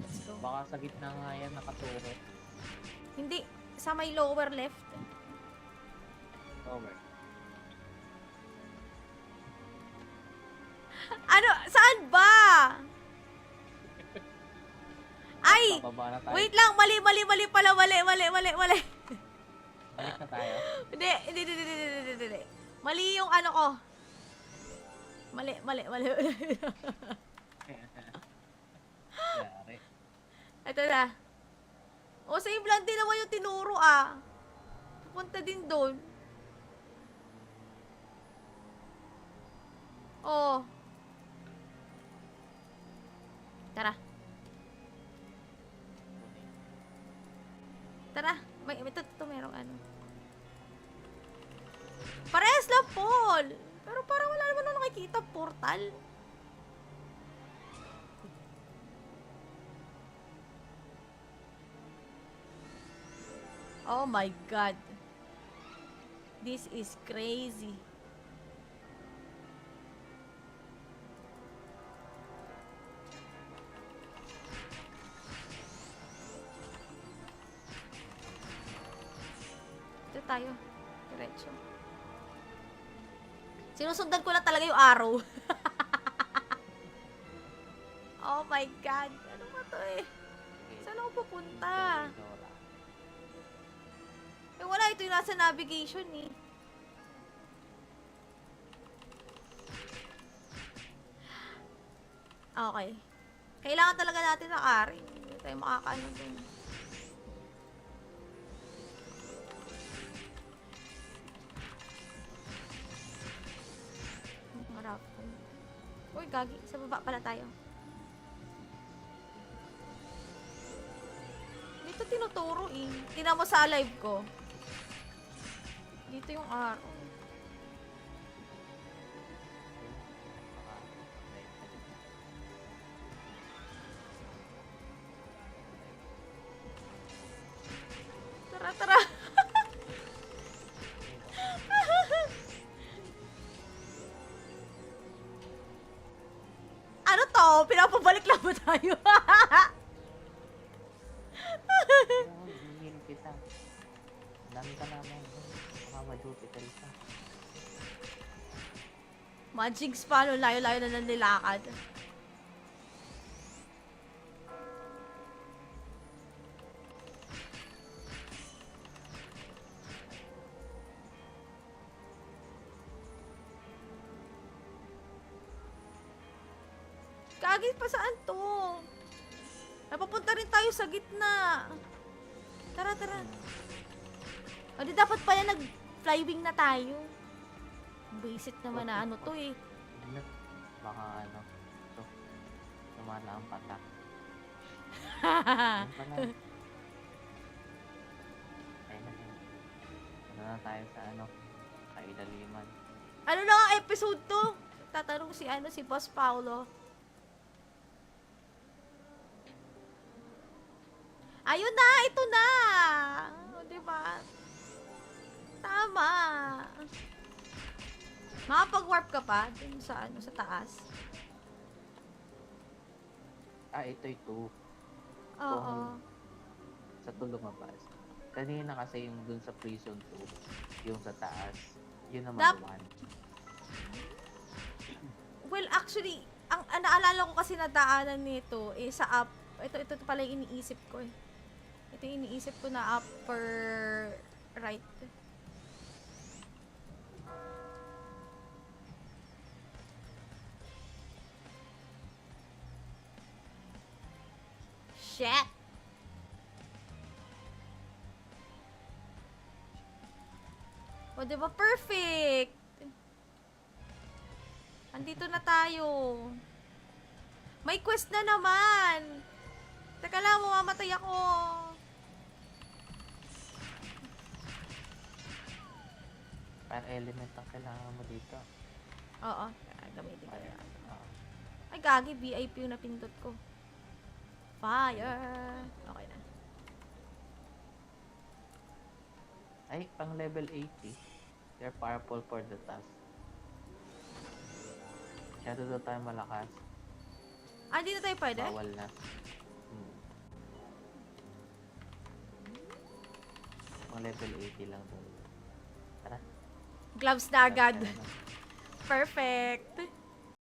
Speaker 1: Let's go.
Speaker 2: Baka sa gitna nga yan nakaturo.
Speaker 1: Hindi, sa may lower left.
Speaker 2: Over.
Speaker 1: Ano? Saan ba? Ay!
Speaker 2: Bababa na tayo.
Speaker 1: Wait lang, mali pala, mali.
Speaker 2: Balik na tayo.
Speaker 1: Hindi. Mali yung ano ko. Mali.
Speaker 2: Yari.
Speaker 1: Ito na. O, same lang din naman yung tinuro ah. Pupunta din doon. Oh. Tara. Tara. Ito merong ano. Parehas lang, Paul. Pero parang wala naman na nakikita portal. Oh my God. This is crazy. Ito tayo. Diretso. Sinusundan ko lang talaga yung arrow. Oh my God. Ano ba to eh? Saan ako pupunta? Eh wala, ito yung nasa navigation eh. Okay. Kailangan talaga natin ng aring. Hindi tayo makakaano dun. Marap. Uy, gagi. Sa baba pala tayo. Dito tinuturo eh. Tingnan mo sa live ko. Dito yung arrow. Tara. Ano to? Pinapabalik lang ba tayo?
Speaker 2: Hihil kita. Dami ka naman. Baka ma-Jupiter ka.
Speaker 1: Magigs pa, no? Layo-layo na lang nilakad. Kagi pa saan to? Napapunta rin tayo sa gitna. Tara. O di dapat pala nag-flywing na tayo. Basic naman na ano to eh.
Speaker 2: Baka ano. Ito. Tumala ang patak. Ayun pala. Ayun na yun. Ano na tayo sa ano. Kailaliman.
Speaker 1: Ano na nga episode to? Nagtatanong si Boss Paulo. Ayun na, ito na. O, diba? Tama. Makapag-warp ka pa dun sa sa taas.
Speaker 2: Ito.
Speaker 1: Oo.
Speaker 2: Sa to lumabas. Kanina kasi yung dun sa prison 2, yung sa taas, yun naman
Speaker 1: Dap-
Speaker 2: 1.
Speaker 1: Well, actually, ang naalala ko kasi na daanan nito sa up. Ito pala yung iniisip ko eh. Ito yung iniisip ko na upper right. Shit! O, diba? Perfect! Andito na tayo. May quest na naman! Teka lang, mamamatay ako.
Speaker 2: Parang element ang kailangan mo dito.
Speaker 1: Oo. Gamitin ko yan.
Speaker 2: Oo.
Speaker 1: Ay, gagi. VIP yung napindot ko. Fire! Okay na.
Speaker 2: Ay, pang level 80. They're powerful for the task. Kaya doon tayo malakas.
Speaker 1: Hindi na tayo pwede?
Speaker 2: Bawal na. Pang level 80 lang doon. Tara.
Speaker 1: Gloves na agad.
Speaker 2: Tara na.
Speaker 1: Perfect.